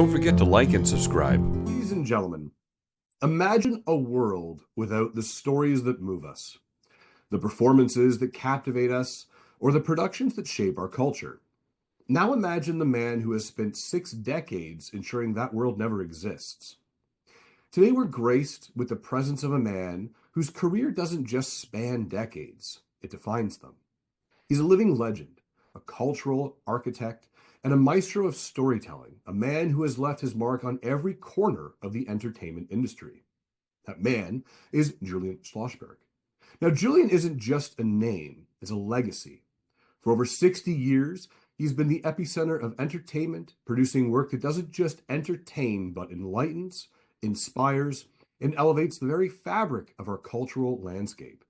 Don't forget to like and subscribe. Ladies and gentlemen, imagine a world without the stories that move us, the performances that captivate us, or the productions that shape our culture. Now imagine the man who has spent 6 decades ensuring that world never exists. Today we're graced with the presence of a man whose career doesn't just span decades, it defines them. He's a living legend, a cultural architect, and a maestro of storytelling, a man who has left his mark on every corner of the entertainment industry. That man is Julian Schlossberg. Now, Julian isn't just a name, it's a legacy. For over 60 years, he's been the epicenter of entertainment, producing work that doesn't just entertain, but enlightens, inspires, and elevates the very fabric of our cultural landscape.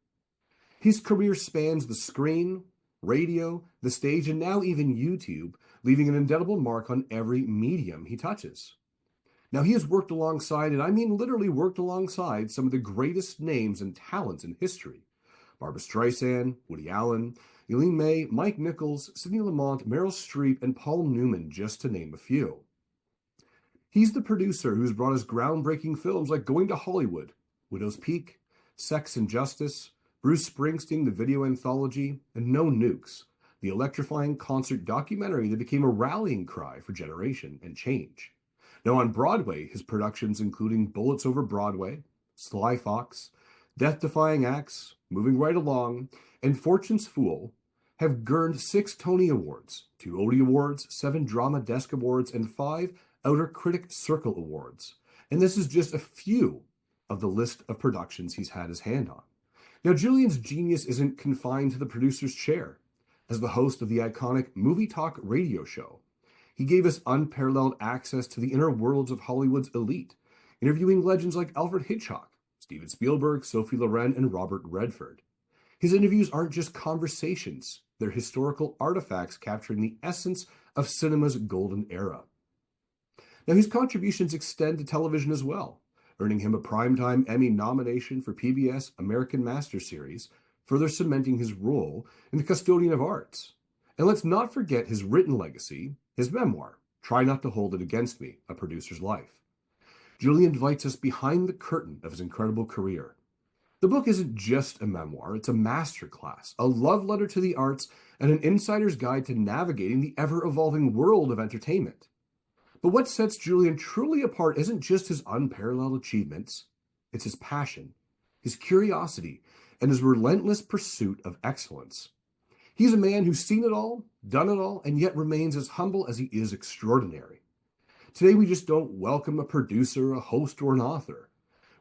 His career spans the screen, radio, the stage, and now even YouTube, leaving an indelible mark on every medium he touches. Now, he has worked alongside, and I mean literally worked alongside, some of the greatest names and talents in history. Barbra Streisand, Woody Allen, Elaine May, Mike Nichols, Sidney Lamont, Meryl Streep, and Paul Newman, just to name a few. He's the producer who's brought us groundbreaking films like Going to Hollywood, Widow's Peak, Sex and Justice, Bruce Springsteen, the video anthology, and No Nukes, the electrifying concert documentary that became a rallying cry for generation and change. Now on Broadway, his productions including Bullets Over Broadway, Sly Fox, Death-Defying Acts, Moving Right Along, and Fortune's Fool have garnered 6 Tony Awards, 2 Odie Awards, 7 Drama Desk Awards, and 5 Outer Critic Circle Awards. And this is just a few of the list of productions he's had his hand on. Now, Julian's genius isn't confined to the producer's chair. As the host of the iconic Movie Talk radio show, he gave us unparalleled access to the inner worlds of Hollywood's elite, interviewing legends like Alfred Hitchcock, Steven Spielberg, Sophie Loren, and Robert Redford. His interviews aren't just conversations, they're historical artifacts capturing the essence of cinema's golden era. Now, his contributions extend to television as well, earning him a Primetime Emmy nomination for PBS American Master Series, further cementing his role in the custodian of arts. And let's not forget his written legacy, his memoir, Try Not to Hold It Against Me, A Producer's Life. Julian invites us behind the curtain of his incredible career. The book isn't just a memoir, it's a masterclass, a love letter to the arts, and an insider's guide to navigating the ever-evolving world of entertainment. But what sets Julian truly apart isn't just his unparalleled achievements, it's his passion, his curiosity, and his relentless pursuit of excellence. He's a man who's seen it all, done it all, and yet remains as humble as he is extraordinary. Today, we just don't welcome a producer, a host, or an author.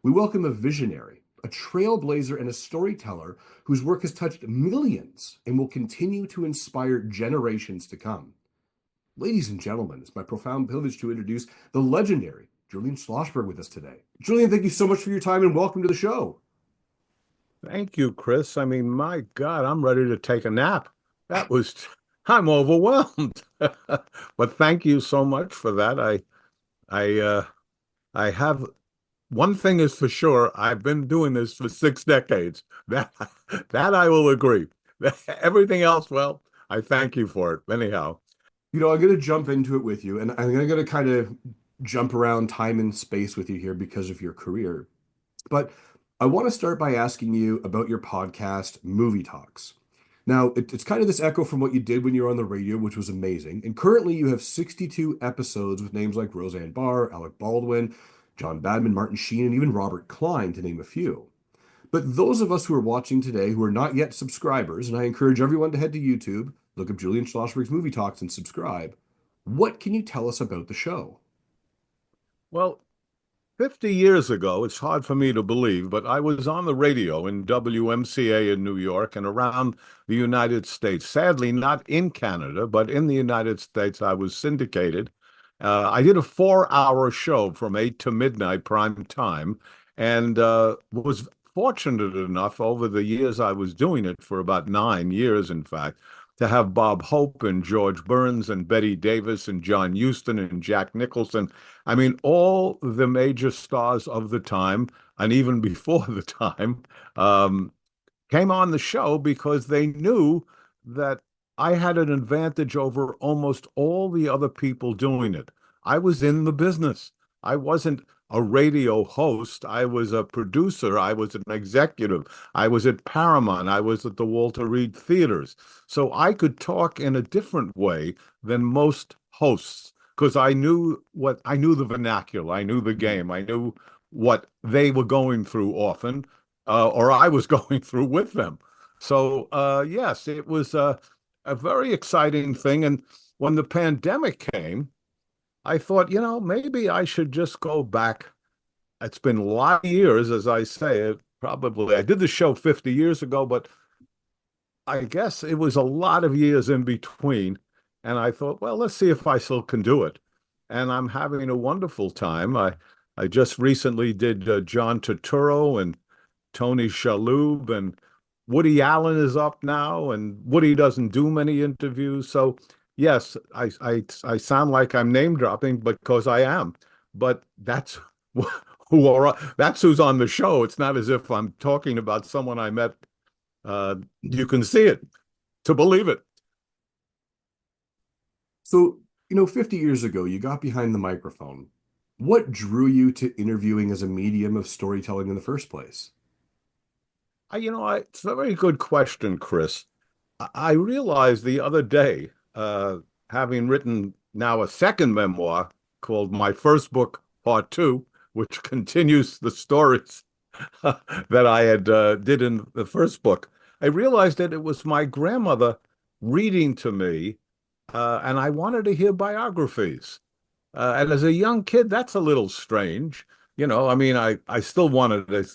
We welcome a visionary, a trailblazer, and a storyteller whose work has touched millions and will continue to inspire generations to come. Ladies and gentlemen, it's my profound privilege to introduce the legendary Julian Schlossberg with us today. Julian, thank you so much for your time and welcome to the show. Thank you, Chris. I mean, my God, I'm ready to take a nap. I'm overwhelmed. But thank you so much for that. I have, one thing is for sure, I've been doing this for 6 decades. That I will agree. Everything else, well, I thank you for it. Anyhow. I'm going to jump into it with you, and I'm going to kind of jump around time and space with you here because of your career. But I want to start by asking you about your podcast, Movie Talks. Now, it's kind of this echo from what you did when you were on the radio, which was amazing. And currently you have 62 episodes with names like Roseanne Barr, Alec Baldwin, John Badman, Martin Sheen, and even Robert Klein, to name a few. But those of us who are watching today who are not yet subscribers, and I encourage everyone to head to YouTube, look up Julian Schlossberg's Movie Talks and subscribe. What can you tell us about the show? Well, 50 years ago, it's hard for me to believe, but I was on the radio in WMCA in New York and around the United States. Sadly, not in Canada, but in the United States, I was syndicated. I did a 4-hour show from 8 to midnight prime time and was fortunate enough over the years I was doing it for about 9 years, in fact, to have Bob Hope and George Burns and Betty Davis and John Huston and Jack Nicholson. I mean, all the major stars of the time, and even before the time, came on the show because they knew that I had an advantage over almost all the other people doing it. I was in the business. I wasn't a radio host. I was a producer. I was an executive. I was at Paramount. I was at the Walter Reed Theaters. So I could talk in a different way than most hosts because I knew the vernacular. I knew the game. I knew what they were going through often, or I was going through with them. So, yes, it was a very exciting thing. And when the pandemic came, I thought, maybe I should just go back. It's been a lot of years, as I say. Probably I did the show 50 years ago, but I guess it was a lot of years in between. And I thought, well, let's see if I still can do it. And I'm having a wonderful time. I just recently did John Turturro and Tony Shalhoub, and Woody Allen is up now, and Woody doesn't do many interviews. So yes, I sound like I'm name dropping because I am, but that's that's who's on the show. It's not as if I'm talking about someone I met. You can see it to believe it. So, 50 years ago, you got behind the microphone. What drew you to interviewing as a medium of storytelling in the first place? It's a very good question, Chris. I realized the other day, having written now a second memoir called My First Book, Part Two, which continues the stories that I had did in the first book. I realized that it was my grandmother reading to me, and I wanted to hear biographies. And as a young kid, that's a little strange. I mean, I still wanted to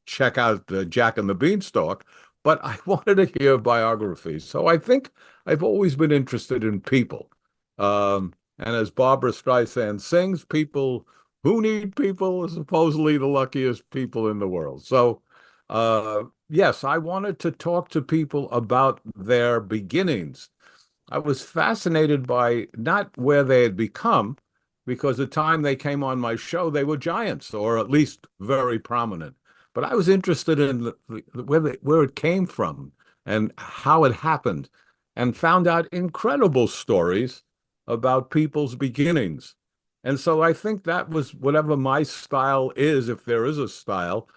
check out Jack and the Beanstalk, but I wanted to hear biographies. So I think I've always been interested in people. And as Barbara Streisand sings, people who need people are supposedly the luckiest people in the world. So, yes, I wanted to talk to people about their beginnings. I was fascinated by not where they had become, because the time they came on my show, they were giants, or at least very prominent. But I was interested in where it came from and how it happened, and found out incredible stories about people's beginnings. And so I think that was whatever my style is, if there is a style,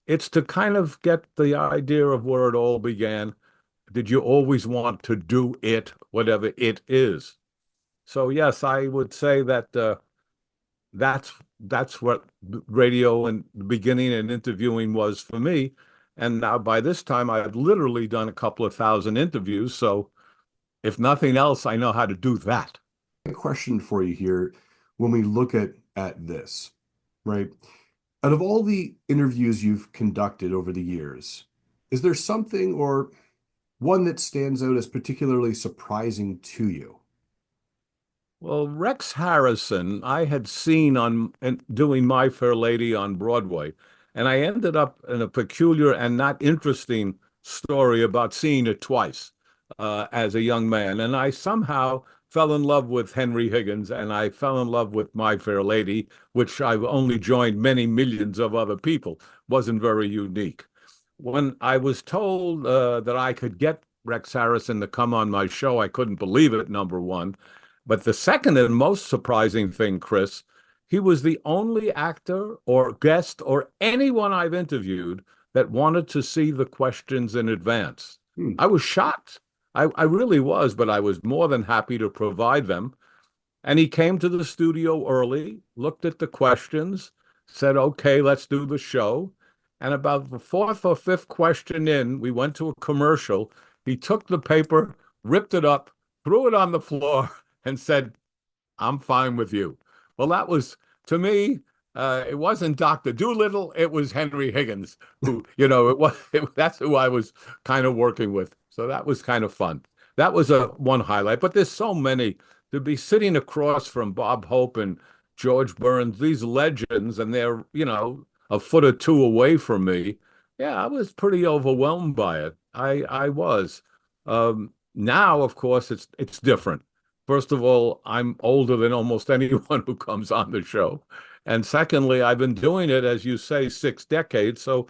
it's to kind of get the idea of where it all began. Did you always want to do it, whatever it is? So yes, I would say that that's what radio and the beginning and interviewing was for me. And now by this time, I've literally done a couple of thousand interviews. So if nothing else, I know how to do that. A question for you here when we look at this, right? Out of all the interviews you've conducted over the years, is there something or one that stands out as particularly surprising to you? Well, Rex Harrison, I had seen on doing My Fair Lady on Broadway, and I ended up in a peculiar and not interesting story about seeing it twice as a young man. And I somehow fell in love with Henry Higgins, and I fell in love with My Fair Lady, which I've only joined many millions of other people. Wasn't very unique. When I was told that I could get Rex Harrison to come on my show, I couldn't believe it, number one. But the second and most surprising thing, Chris, he was the only actor or guest or anyone I've interviewed that wanted to see the questions in advance. Hmm. I was shocked. I really was, but I was more than happy to provide them. And he came to the studio early, looked at the questions, said, okay, let's do the show. And about the fourth or fifth question in, we went to a commercial. He took the paper, ripped it up, threw it on the floor, and said, I'm fine with you. Well, that was, to me, it wasn't Dr. Doolittle, it was Henry Higgins, who, that's who I was kind of working with. So that was kind of fun. That was one highlight, but there's so many. To be sitting across from Bob Hope and George Burns, these legends, and they're, a foot or two away from me. Yeah, I was pretty overwhelmed by it. I was. Now, of course, it's different. First of all, I'm older than almost anyone who comes on the show. And secondly, I've been doing it, as you say, 6 decades. So,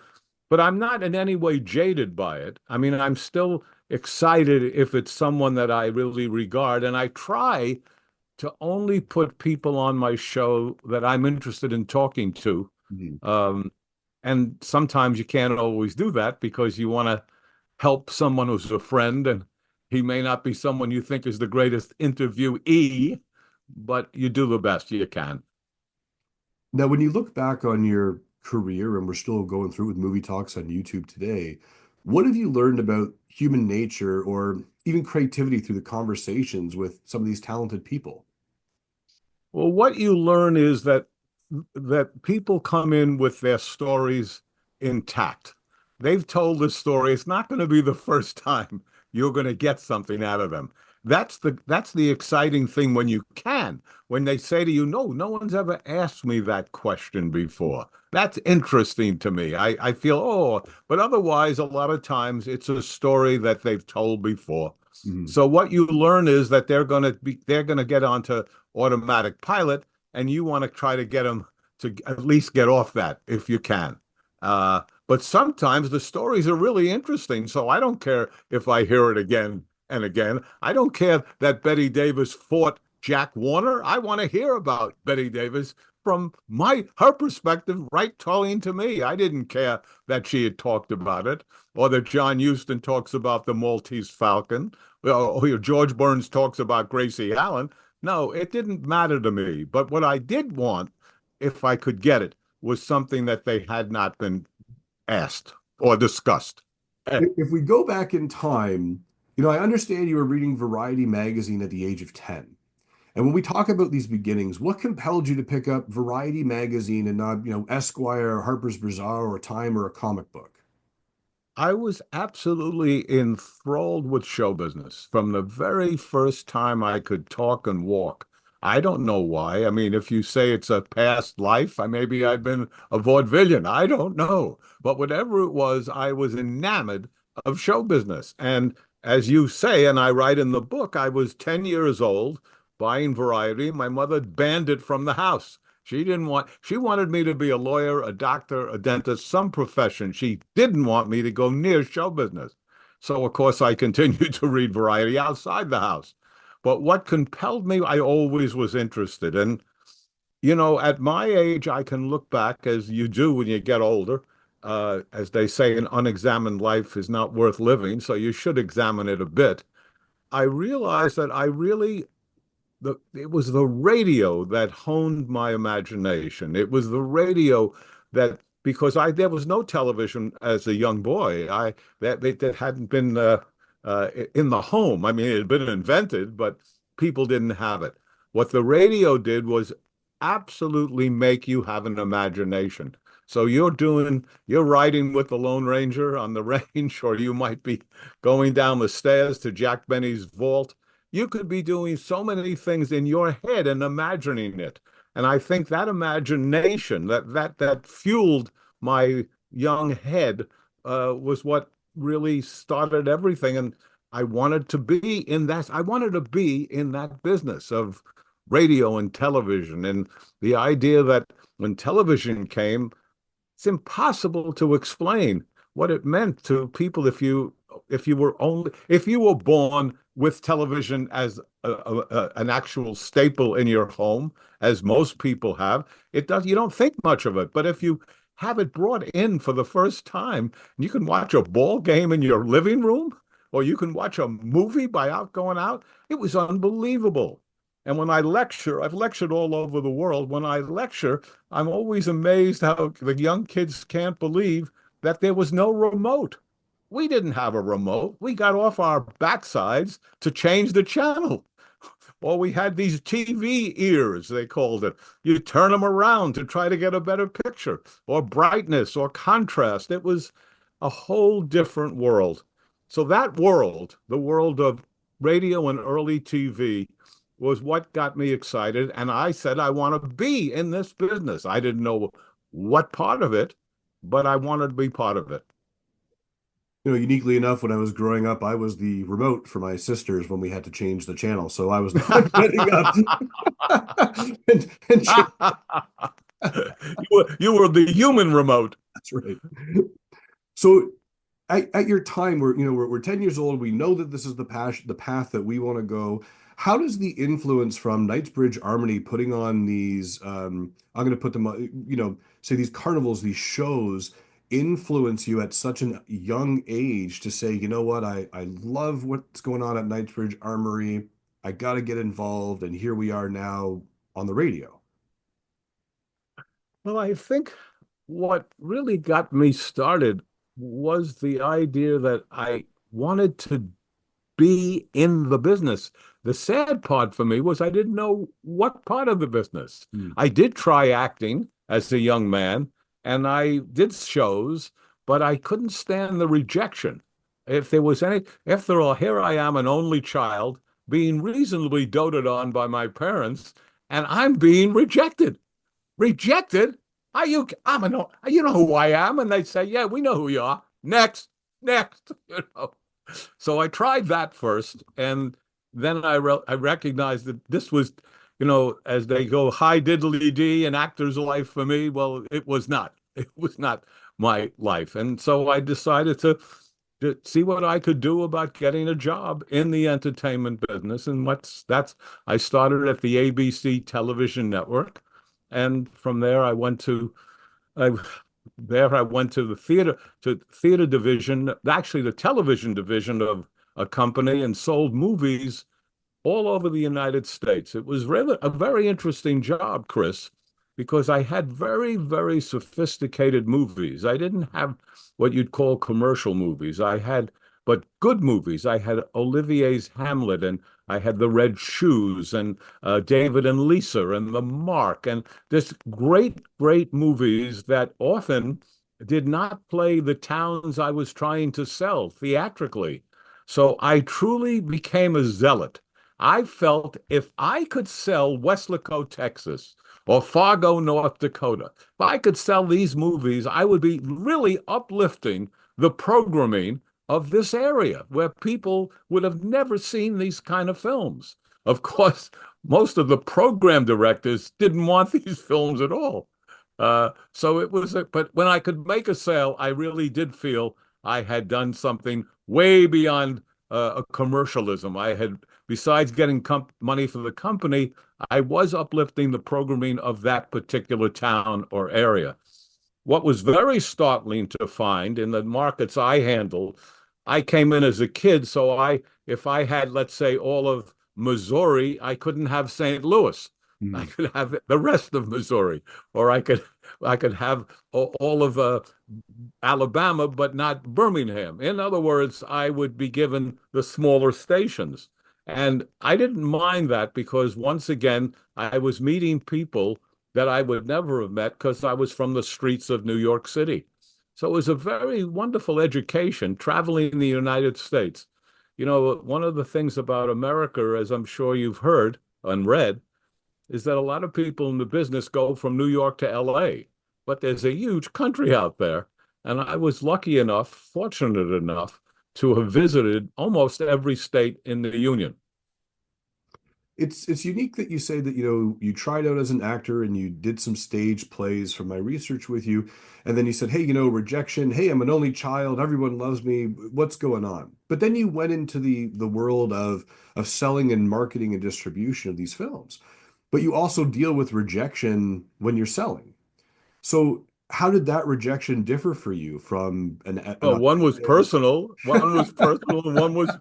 but I'm not in any way jaded by it. I mean, I'm still excited if it's someone that I really regard. And I try to only put people on my show that I'm interested in talking to. Mhm. Um, and sometimes you can't always do that because you want to help someone who's a friend, and he may not be someone you think is the greatest interviewee, but you do the best you can. Now, when you look back on your career, and we're still going through with movie talks on YouTube today, what have you learned about human nature or even creativity through the conversations with some of these talented people? Well, what you learn is that people come in with their stories intact. They've told this story. It's not going to be the first time you're going to get something out of them. That's the exciting thing when you can. When they say to you, no, no one's ever asked me that question before. That's interesting to me. I feel, oh, but otherwise, a lot of times it's a story that they've told before. Mhm. So what you learn is that they're going to get onto automatic pilot, and you want to try to get them to at least get off that if you can. But sometimes the stories are really interesting, so I don't care if I hear it again and again. I don't care that Betty Davis fought Jack Warner. I want to hear about Betty Davis from her perspective, right talking to me. I didn't care that she had talked about it, or that John Huston talks about the Maltese Falcon, or George Burns talks about Gracie Allen. No, it didn't matter to me. But what I did want, if I could get it, was something that they had not been asked or discussed. If we go back in time, I understand you were reading Variety magazine at the age of 10. And when we talk about these beginnings, what compelled you to pick up Variety magazine and not, Esquire, Harper's Bazaar, or Time, or a comic book? I was absolutely enthralled with show business from the very first time I could talk and walk. I don't know why. I mean, if you say it's a past life, maybe I've been a vaudevillian. I don't know. But whatever it was, I was enamored of show business. And as you say, and I write in the book, I was 10 years old buying Variety. My mother banned it from the house. She wanted me to be a lawyer, a doctor, a dentist, some profession. She didn't want me to go near show business. So, of course, I continued to read Variety outside the house. But what compelled me, I always was interested. And, at my age, I can look back, as you do when you get older. As they say, an unexamined life is not worth living. So you should examine it a bit. I realized that it was the radio that honed my imagination. It was the radio that, because there was no television as a young boy. That hadn't been in the home. I mean, it had been invented, but people didn't have it. What the radio did was absolutely make you have an imagination. So you're riding with the Lone Ranger on the range, or you might be going down the stairs to Jack Benny's vault. You could be doing so many things in your head and imagining it. And I think that imagination that fueled my young head was what really started everything. And I wanted to be in that. I wanted to be in that business of radio and television. And the idea that when television came, it's impossible to explain what it meant to people if you were born with television as an actual staple in your home, as most people have. You don't think much of it. But if you have it brought in for the first time, you can watch a ball game in your living room, or you can watch a movie going out. It was unbelievable. And when I lecture, I've lectured all over the world. When I lecture, I'm always amazed how the young kids can't believe that there was no remote. We didn't have a remote. We got off our backsides to change the channel. Or we had these TV ears, they called it. You turn them around to try to get a better picture, or brightness, or contrast. It was a whole different world. So that world, the world of radio and early TV, was what got me excited. And I said, I want to be in this business. I didn't know what part of it, but I wanted to be part of it. Uniquely enough, when I was growing up, I was the remote for my sisters when we had to change the channel. So I was the one getting up and You were the human remote. That's right. So at your time, we're 10 years old. We know that this is the path that we want to go. how does the influence from Knightsbridge Armory putting on these, I'm going to put them, say these carnivals, these shows, influence you at such a young age to say, you know what, I love what's going on at Knightsbridge Armory. I got to get involved. And here we are now on the radio. Well, I think what really got me started was the idea that I wanted to be in the business. The sad part for me was I didn't know what part of the business. Mm. I did try acting as a young man, and I did shows, but I couldn't stand the rejection. If there was any, after all, here I am, an only child, being reasonably doted on by my parents, and I'm being rejected. Rejected? Are you? You know who I am? And they say, yeah, we know who you are. Next, next. So I tried that first, and then I recognized that this was, as they go, high diddly dee, an actor's life for me. Well, it was not. It was not my life, and so I decided to see what I could do about getting a job in the entertainment business, and I started at the ABC television network, and from there I I went to the theater division, actually the television division of a company, and sold movies all over the United States. It was really a very interesting job, Chris, because I had very, very sophisticated movies. I didn't have what you'd call commercial movies. But good movies. I had Olivier's Hamlet, and I had The Red Shoes, and David and Lisa, and The Mark, and this great, great movies that often did not play the towns I was trying to sell theatrically. So I truly became a zealot. I felt if I could sell Weslaco, Texas, or Fargo, North Dakota, if I could sell these movies, I would be really uplifting the programming of this area where people would have never seen these kind of films. Of course, most of the program directors didn't want these films at all. So it was, but when I could make a sale, I really did feel I had done something way beyond a commercialism. Besides getting money for the company, I was uplifting the programming of that particular town or area. What was very startling to find in the markets I handled, I came in as a kid, so if I had, let's say, all of Missouri, I couldn't have St. Louis. I could have the rest of Missouri, or I could have all of Alabama, but not Birmingham. In other words, I would be given the smaller stations. And I didn't mind that because once again, I was meeting people that I would never have met because I was from the streets of New York City. So it was a very wonderful education traveling in the United States. One of the things about America, as I'm sure you've heard and read, is that a lot of people in the business go from New York to LA, but there's a huge country out there. And I was lucky enough, fortunate enough, to have visited almost every state in the Union. It's unique that you say that, you tried out as an actor and you did some stage plays from my research with you. And then you said, hey, rejection. Hey, I'm an only child. Everyone loves me. What's going on? But then you went into the world of selling and marketing and distribution of these films. But you also deal with rejection when you're selling. So how did that rejection differ for you from an Well, one was personal, and one was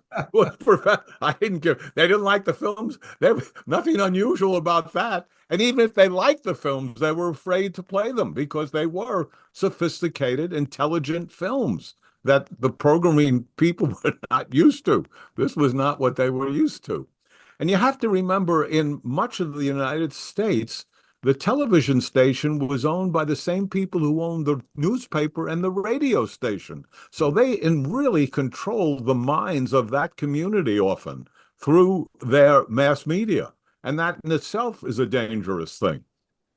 professional. I didn't care. They didn't like the films. There was nothing unusual about that. And even if they liked the films, they were afraid to play them because they were sophisticated, intelligent films that the programming people were not used to. This was not what they were used to. And you have to remember, in much of the United States, the television station was owned by the same people who owned the newspaper and the radio station. So they really controlled the minds of that community often through their mass media. And that in itself is a dangerous thing.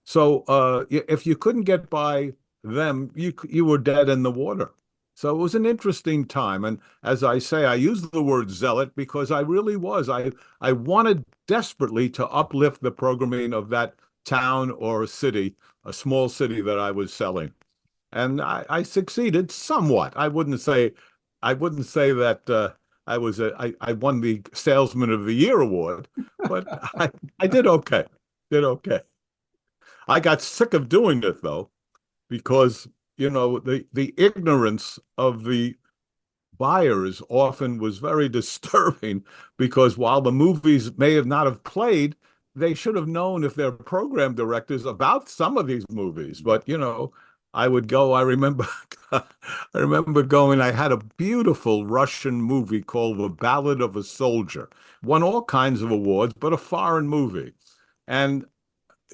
So if you couldn't get by them, you were dead in the water. So it was an interesting time. And as I say, I use the word zealot because I really was. I wanted desperately to uplift the programming of that town or city, a small city that I was selling. And I succeeded somewhat. I wouldn't say that I won the Salesman of the Year award, but I did okay. Did okay. I got sick of doing it though, because the ignorance of the buyers often was very disturbing, because while the movies may have not have played, they should have known, if they're program directors, about some of these movies. But I would go. I remember, I remember going. I had a beautiful Russian movie called The Ballad of a Soldier. Won all kinds of awards, but a foreign movie. And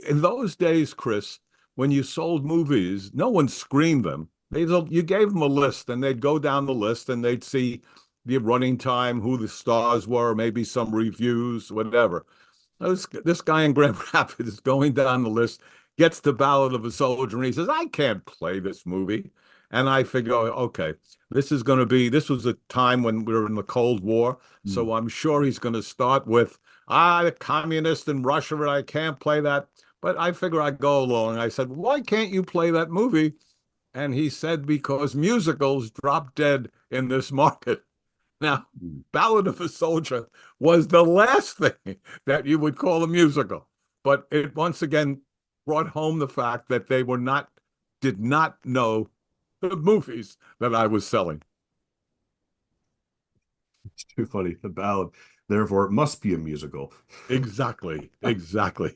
in those days, Chris, when you sold movies, no one screened them. You gave them a list, and they'd go down the list, and they'd see the running time, who the stars were, maybe some reviews, whatever. This guy in Grand Rapids is going down the list, gets the Ballad of a Soldier, and he says, "I can't play this movie." And I figure, okay, this was a time when we were in the Cold War, so I'm sure he's going to start with, the communist in Russia, and I can't play that. But I figure I'd go along. I said, "Why can't you play that movie?" And he said, "Because musicals drop dead in this market." Now, Ballad of a Soldier was the last thing that you would call a musical. But it once again brought home the fact that did not know the movies that I was selling. It's too funny. The ballad, therefore, it must be a musical. Exactly. Exactly.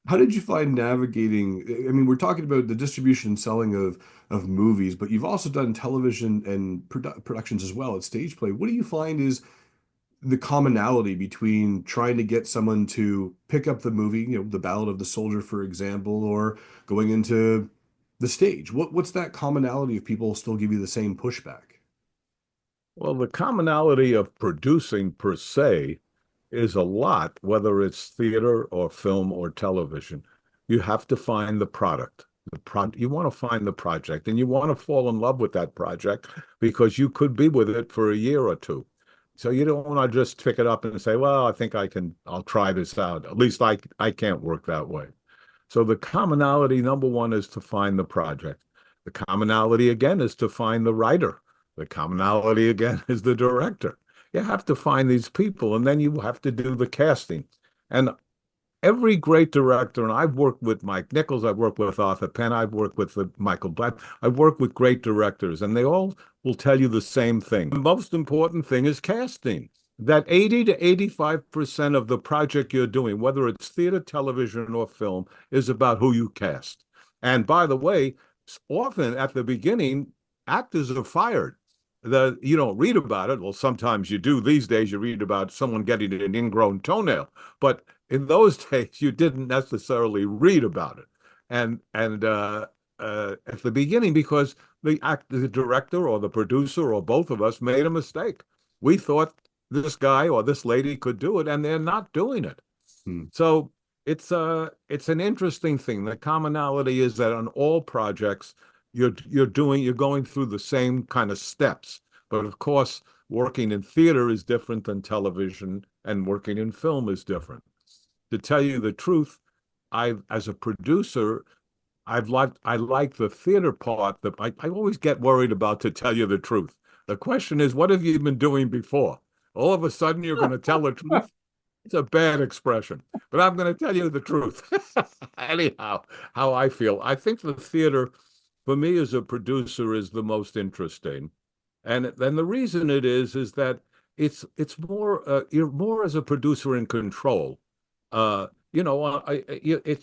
How did you find navigating? I mean, we're talking about the distribution and selling of movies, but you've also done television and productions as well at stage play. What do you find is the commonality between trying to get someone to pick up the movie, The Ballad of the Soldier, for example, or going into the stage? What's that commonality of people still give you the same pushback? Well, the commonality of producing per se is a lot, whether it's theater or film or television. You have to find the product. You want to find the project, and you want to fall in love with that project, because you could be with it for a year or two. So you don't want to just pick it up and say, "Well, I think I'll try this out." At least I can't work that way. So the commonality, number one, is to find the project. The commonality again is to find the writer. The commonality again is the director. You have to find these people, and then you have to do the casting. And every great director, and I've worked with Mike Nichols, I've worked with Arthur Penn, I've worked with Michael Black, I've worked with great directors, and they all will tell you the same thing. The most important thing is casting. That 80 to 85% of the project you're doing, whether it's theater, television, or film, is about who you cast. And by the way, often at the beginning, actors are fired. You don't read about it. Well, sometimes you do. These days, you read about someone getting an ingrown toenail. But in those days, you didn't necessarily read about it. And at the beginning, because the director or the producer or both of us made a mistake. We thought this guy or this lady could do it, and they're not doing it. So it's an interesting thing. The commonality is that on all projects, you're going through the same kind of steps. But of course, working in theater is different than television, and working in film is different. To tell you the truth, as a producer, I like the theater part. That I always get worried about, to tell you the truth. The question is, what have you been doing before? All of a sudden, you're going to tell the truth. It's a bad expression, but I'm going to tell you the truth. Anyhow, how I feel. I think the theater, for me as a producer, is the most interesting. And then the reason it is that it's more, you're more as a producer in control. If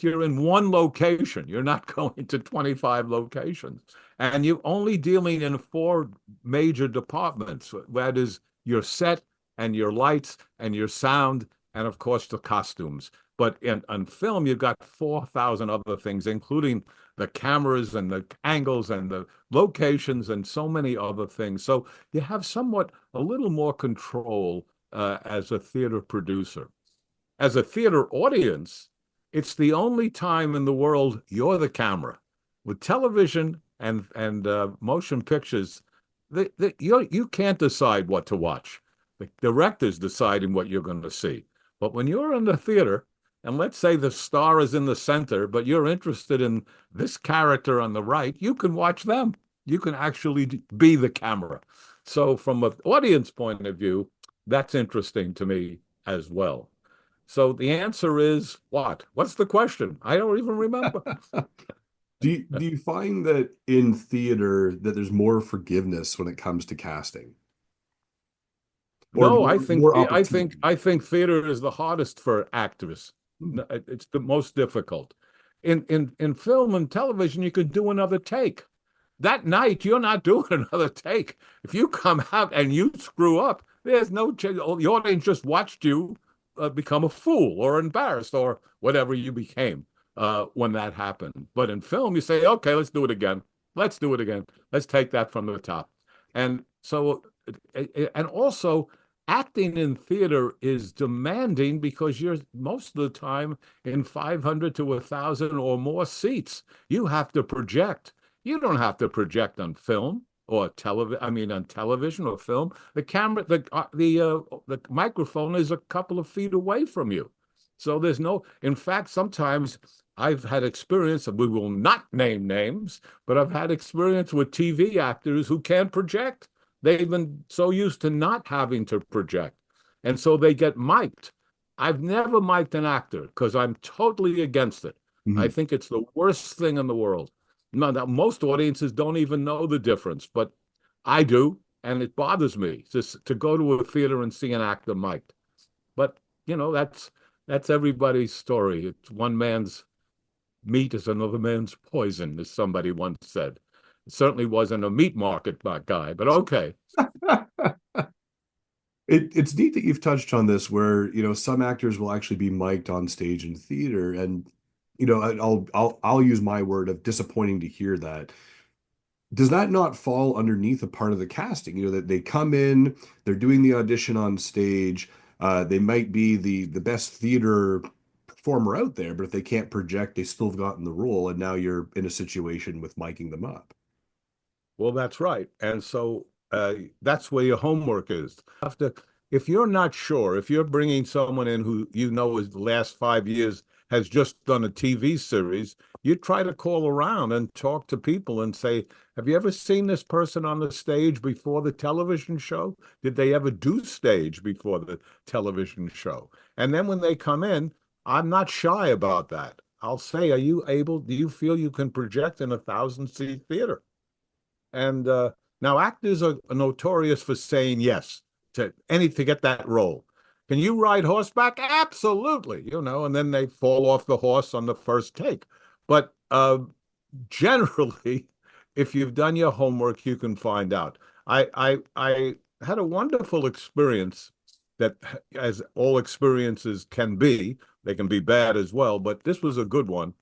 you're in one location, you're not going to 25 locations, and you're only dealing in four major departments. That is your set and your lights and your sound, and of course the costumes. But on film, you've got 4,000 other things, including the cameras and the angles and the locations and so many other things. So you have a little more control as a theater producer. As a theater audience, it's the only time in the world you're the camera. With television and motion pictures, you can't decide what to watch. The director's deciding what you're going to see. But when you're in the theater, and let's say the star is in the center, but you're interested in this character on the right, you can watch them. You can actually be the camera. So from an audience point of view, that's interesting to me as well. So the answer is what? What's the question? I don't even remember. Do you find that in theater that there's more forgiveness when it comes to casting, or No, more opportunity? I think theater is the hardest for actors. Hmm. No, it's the most difficult. In film and television, you could do another take. That night, you're not doing another take. If you come out and you screw up, there's no chance. The audience just watched you become a fool or embarrassed or whatever you became when that happened. But in film, you say, okay, let's do it again. Let's do it again. Let's take that from the top. And so, and also, acting in theater is demanding because you're most of the time in 500 to 1,000 or more seats. You have to project. You don't have to project on film or television. I mean, on television or film. The camera, the microphone is a couple of feet away from you. So there's no. In fact, sometimes I've had experience. We will not name names, but I've had experience with TV actors who can't project. They've been so used to not having to project, and so they get mic'd. I've never mic'd an actor because I'm totally against it. I Mhm. think it's the worst thing in the world. No, now, most audiences don't even know the difference, but I do, and it bothers me just to go to a theater and see an actor mic'd. But that's everybody's story. It's one man's meat is another man's poison, as somebody once said. It certainly wasn't a meat market guy, but okay. It's neat that you've touched on this, where some actors will actually be mic'd on stage in theater, and I'll use my word of disappointing to hear that. Does that not fall underneath a part of the casting? That they come in, they're doing the audition on stage, they might be the best theater performer out there, but if they can't project, they still have gotten the role, and now you're in a situation with miking them up. Well, that's right. And so that's where your homework is. If you're not sure, if you're bringing someone in who is the last 5 years has just done a TV series, you try to call around and talk to people and say, have you ever seen this person on the stage before the television show? Did they ever do stage before the television show? And then when they come in, I'm not shy about that. I'll say, do you feel you can project in a 1,000-seat theater? And now actors are notorious for saying yes to get that role. Can you ride horseback? Absolutely, and then they fall off the horse on the first take. But generally, if you've done your homework, you can find out. I had a wonderful experience that, as all experiences can be, they can be bad as well, but this was a good one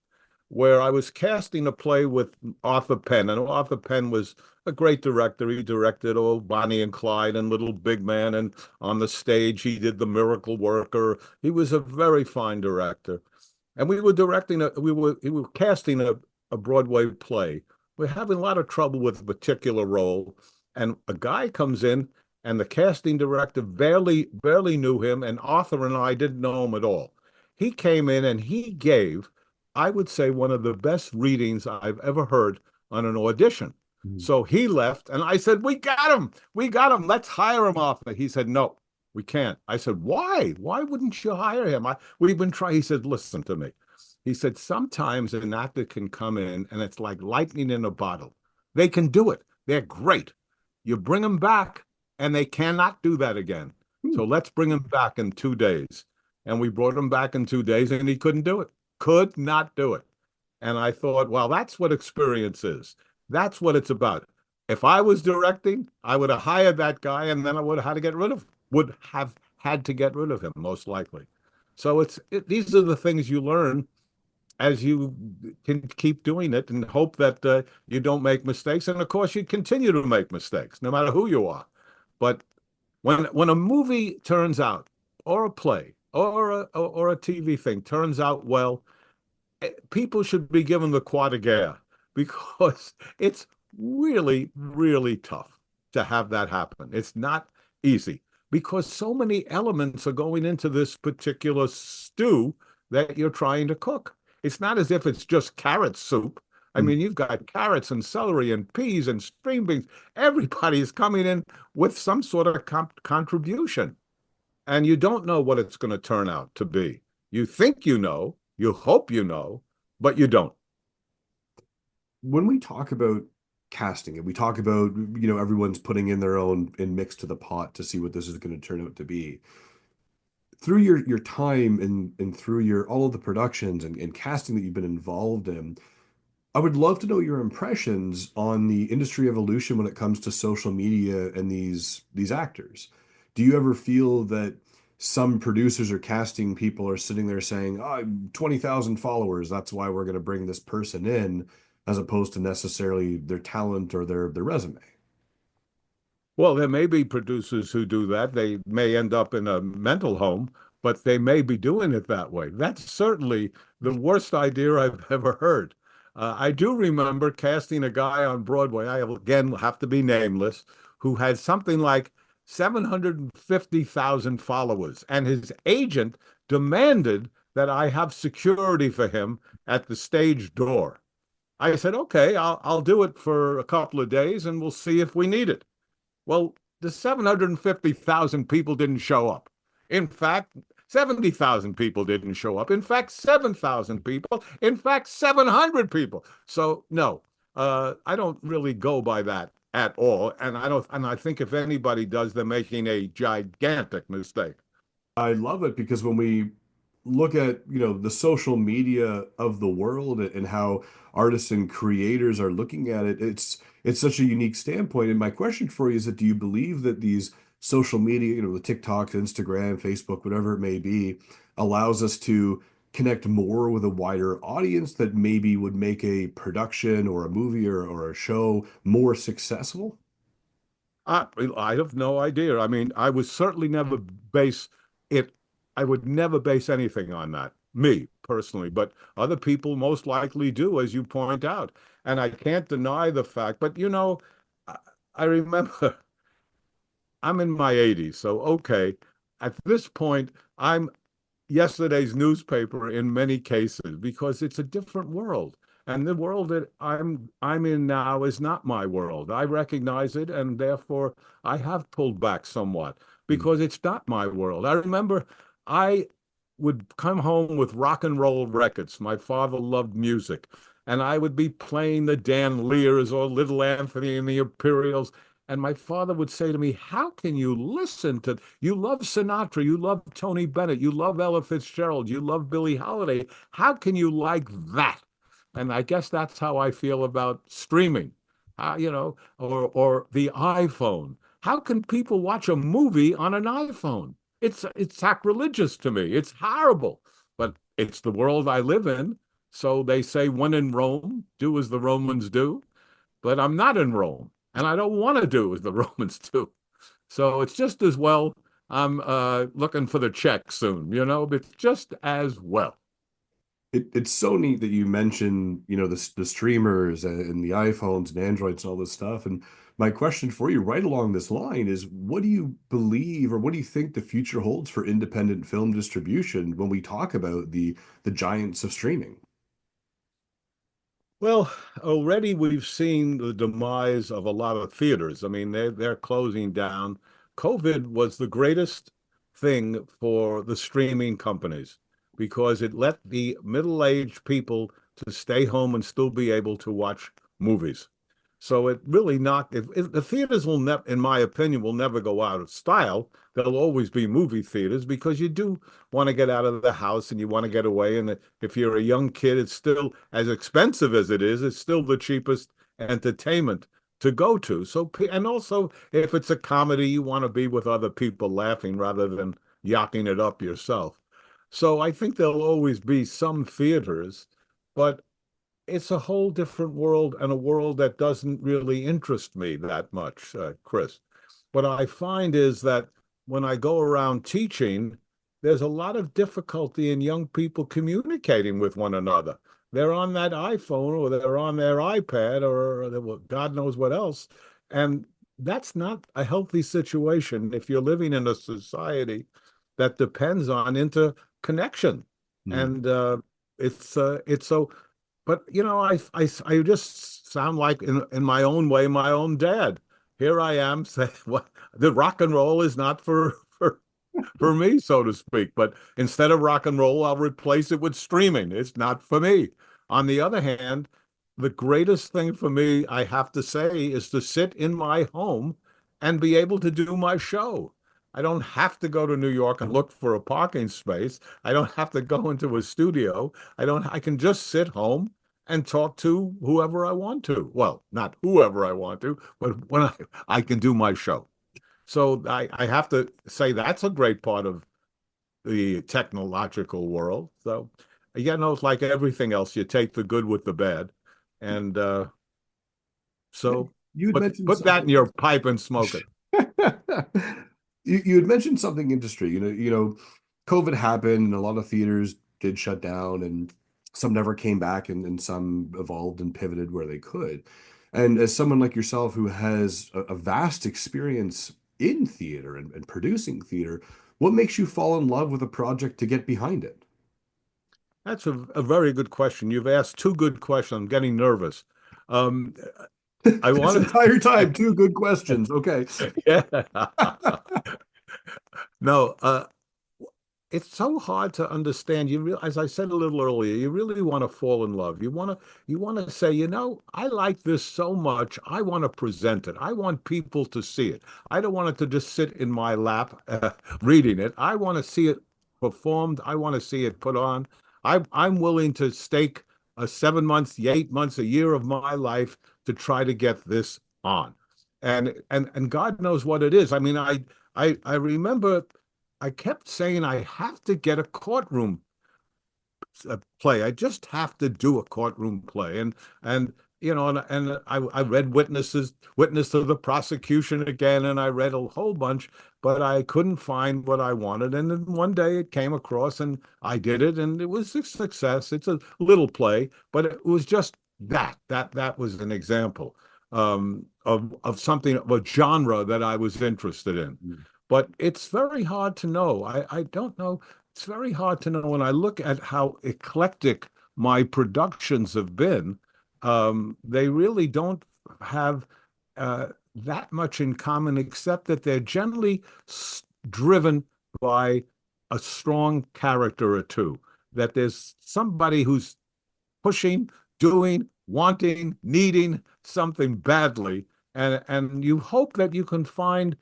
where I was casting a play with Arthur Penn, and Arthur Penn was a great director. He directed Bonnie and Clyde and Little Big Man, and on the stage he did The Miracle Worker. He was a very fine director, and we were casting a Broadway play. We're having a lot of trouble with a particular role, and a guy comes in, and the casting director barely knew him, and Arthur and I didn't know him at all. He came in and he gave, I would say, one of the best readings I've ever heard on an audition. Mhm. So he left, and I said, "We got him. We got him. Let's hire him, Arthur." He said, "No, we can't." I said, "Why? Why wouldn't you hire him? We've been trying." He said, "Listen to me." He said, "Sometimes an actor can come in, and it's like lightning in a bottle. They can do it. They're great. You bring them back, and they cannot do that again. Hmm. So let's bring him back in 2 days." And we brought him back in 2 days, and he couldn't do it. Could not do it. And I thought, well, that's what experience is. That's what it's about. If I was directing, I would have hired that guy, and then I would have had to get rid of him, most likely. So these are the things you learn as you can keep doing it and hope that you don't make mistakes. And of course, you continue to make mistakes, no matter who you are. But when a movie turns out, or a play, or a TV thing turns out well, people should be given the croix de guerre because it's really, really tough to have that happen. It's not easy because so many elements are going into this particular stew that you're trying to cook. It's not as if it's just carrot soup. I mean, you've got carrots and celery and peas and string beans. Everybody's coming in with some sort of contribution, and you don't know what it's going to turn out to be. You think you know, you hope you know, but you don't. When we talk about casting and we talk about, everyone's putting in their own in mix to the pot to see what this is going to turn out to be. Through your time and through your all of the productions and casting that you've been involved in, I would love to know your impressions on the industry evolution when it comes to social media and these actors. Do you ever feel that some producers or casting people are sitting there saying, "Oh, 20,000 followers, that's why we're going to bring this person in," as opposed to necessarily their talent or their resume? Well, there may be producers who do that. They may end up in a mental home, but they may be doing it that way. That's certainly the worst idea I've ever heard. I do remember casting a guy on Broadway, I again have to be nameless, who had something like 750,000 followers, and his agent demanded that I have security for him at the stage door. I said, okay, I'll do it for a couple of days and we'll see if we need it. Well, the 750,000 people didn't show up. In fact, 70,000 people didn't show up. In fact, 7,000 people. In fact, 700 people. So no, I don't really go by that at all. And I don't, and I think if anybody does, they're making a gigantic mistake. I love it because when we look at, the social media of the world and how artists and creators are looking at it, it's such a unique standpoint. And my question for you is that do you believe that these social media, the TikTok, Instagram, Facebook, whatever it may be, allows us to connect more with a wider audience that maybe would make a production or a movie or a show more successful? I have no idea. I mean, I would certainly never base it, I would never base anything on that, me personally, but other people most likely do, as you point out. And I can't deny the fact, but I, I remember I'm in my 80s, so okay. At this point, I'm yesterday's newspaper in many cases because it's a different world. And the world that I'm in now is not my world. I recognize it, and therefore I have pulled back somewhat because it's not my world. I remember I would come home with rock and roll records. My father loved music, and I would be playing the Dan Lears or Little Anthony and the Imperials. And my father would say to me, how can you listen to, you love Sinatra, you love Tony Bennett, you love Ella Fitzgerald, you love Billie Holiday. How can you like that? And I guess that's how I feel about streaming, or the iPhone. How can people watch a movie on an iPhone? It's sacrilegious to me. It's horrible, but it's the world I live in. So they say, when in Rome, do as the Romans do. But I'm not in Rome, and I don't want to do as the Romans do. So it's just as well I'm looking for the check soon, it's just as well. It's so neat that you mentioned, the streamers and the iPhones and Androids and all this stuff. And my question for you right along this line is, what do you believe or what do you think the future holds for independent film distribution when we talk about the giants of streaming? Well, already we've seen the demise of a lot of theaters. I mean, they're closing down. COVID was the greatest thing for the streaming companies because it let the middle-aged people to stay home and still be able to watch movies. So it really knocked. If the theaters will never, in my opinion, will never go out of style. There'll always be movie theaters because you do want to get out of the house and you want to get away. And if you're a young kid, it's still as expensive as it is. It's still the cheapest entertainment to go to. So, and also if it's a comedy, you want to be with other people laughing rather than yapping it up yourself. So I think there'll always be some theaters, but it's a whole different world and a world that doesn't really interest me that much, Chris. What I find is that when I go around teaching, there's a lot of difficulty in young people communicating with one another. They're on that iPhone or they're on their iPad or God knows what else. And that's not a healthy situation if you're living in a society that depends on interconnection. Hmm. And it's so but I just sound like in my own way, my own dad. Here I am saying, what the rock and roll is not for me, so to speak. But instead of rock and roll, I'll replace it with streaming. It's not for me. On the other hand, the greatest thing for me, I have to say, is to sit in my home and be able to do my show. I don't have to go to New York and look for a parking space. I don't have to go into a studio. I can just sit home and talk to whoever I want to. Well, not whoever I want to, but when I can do my show. So I have to say that's a great part of the technological world. So, it's like everything else, you take the good with the bad. And so You had mentioned put that in something. your pipe and smoke it. You had mentioned something interesting. COVID happened and a lot of theaters did shut down and some never came back and some evolved and pivoted where they could. And as someone like yourself who has a vast experience in theater and producing theater, what makes you fall in love with a project to get behind it? That's a very good question. You've asked two good questions. I'm getting nervous. Um, I This want entire time, to, two good questions. Okay. yeah. No, it's so hard to understand. As I said a little earlier, you really want to fall in love. You want to say, I like this so much. I want to present it. I want people to see it. I don't want it to just sit in my lap reading it. I want to see it performed. I want to see it put on. I'm willing to stake 7 months, 8 months, a year of my life to try to get this on. And God knows what it is. I mean, I remember I kept saying I have to get a courtroom play. I just have to do a courtroom play. And I read Witness of the Prosecution again, and I read a whole bunch, but I couldn't find what I wanted. And then one day it came across, and I did it, and it was a success. It's a little play, but it was just that was an example of something of a genre that I was interested in. But it's very hard to know. I don't know. It's very hard to know when I look at how eclectic my productions have been. They really don't have that much in common, except that they're generally driven by a strong character or two. That there's somebody who's pushing, doing, wanting, needing something badly, and you hope that you can find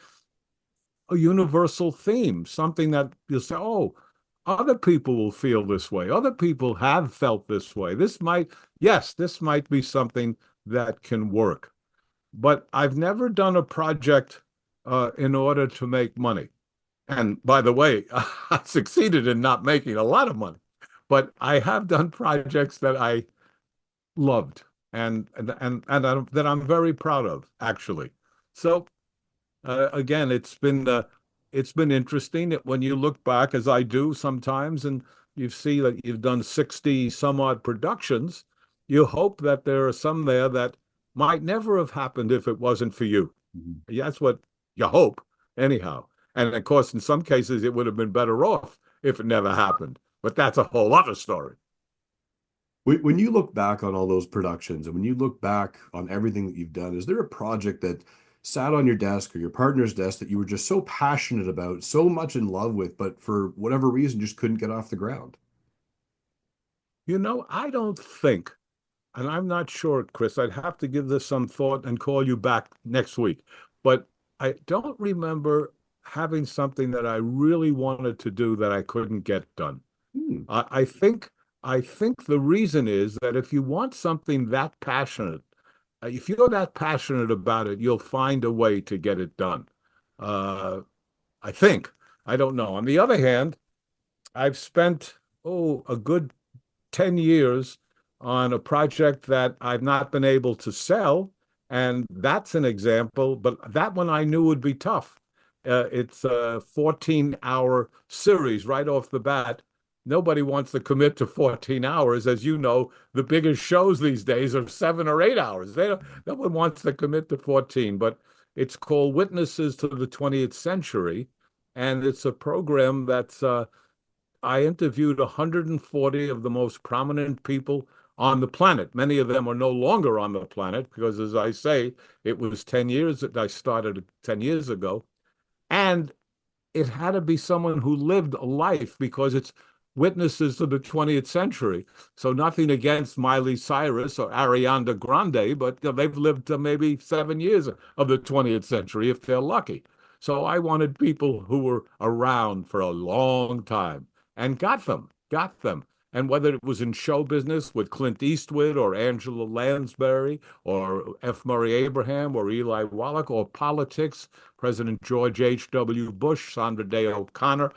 a universal theme, something that you'll say, oh, other people will feel this way. Other people have felt this way. This might be something that can work. But I've never done a project in order to make money. And by the way, I succeeded in not making a lot of money, but I have done projects that I loved and that I'm very proud of, actually. So again, it's been interesting when you look back, as I do sometimes, and you see that you've done 60 some odd productions. You hope that there are some there that might never have happened if it wasn't for you. Mhm. That's what you hope, anyhow. And of course, in some cases, it would have been better off if it never happened. But that's a whole other story. When you look back on all those productions and when you look back on everything that you've done, is there a project that sat on your desk or your partner's desk that you were just so passionate about, so much in love with, but for whatever reason just couldn't get off the ground? I don't think, and I'm not sure, Chris, I'd have to give this some thought and call you back next week. But I don't remember having something that I really wanted to do that I couldn't get done. Hmm. I think the reason is that if you want something that passionate, if you're that passionate about it, you'll find a way to get it done. Uh, I think. I don't know. On the other hand, I've spent, a good 10 years on a project that I've not been able to sell. And that's an example, but that one I knew would be tough. It's a 14-hour series right off the bat. Nobody wants to commit to 14 hours. As you know, the biggest shows these days are 7 or 8 hours. No one wants to commit to 14, but it's called Witnesses to the 20th Century. And it's a program that's I interviewed 140 of the most prominent people on the planet. Many of them are no longer on the planet because, as I say, it was 10 years that I started 10 years ago. And it had to be someone who lived a life because it's witnesses of the 20th century. So nothing against Miley Cyrus or Ariana Grande, but they've lived maybe 7 years of the 20th century if they're lucky. So I wanted people who were around for a long time and got them. And whether it was in show business with Clint Eastwood or Angela Lansbury or F. Murray Abraham or Eli Wallach, or politics, President George H.W. Bush, Sandra Day O'Connor,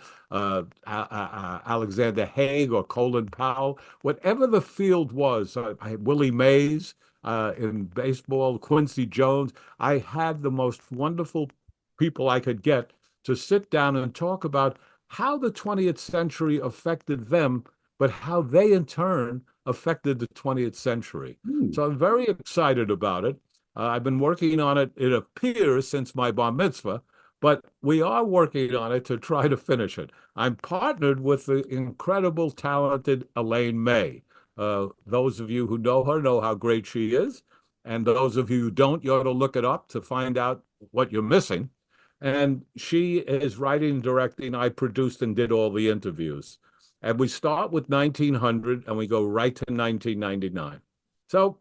Alexander Haig, or Colin Powell, whatever the field was, Willie Mays in baseball, Quincy Jones, I had the most wonderful people I could get to sit down and talk about how the 20th century affected them, but how they in turn affected the 20th century. So I'm very excited about it. I've been working on it, it appears, since my bar mitzvah, but we are working on it to try to finish it. I'm partnered with the incredible, talented Elaine May. Those of you who know her know how great she is. And those of you who don't, you ought to look it up to find out what you're missing. And she is writing and directing. I produced and did all the interviews. And we start with 1900 and we go right to 1999. So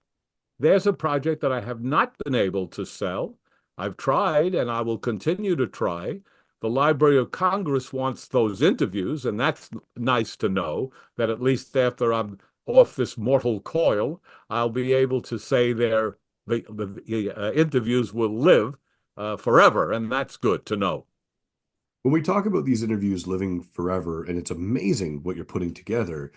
there's a project that I have not been able to sell. I've tried and I will continue to try. The Library of Congress wants those interviews, and that's nice to know that at least after I'm off this mortal coil, I'll be able to say the interviews will live forever, and that's good to know. When we talk about these interviews living forever, and it's amazing what you're putting together,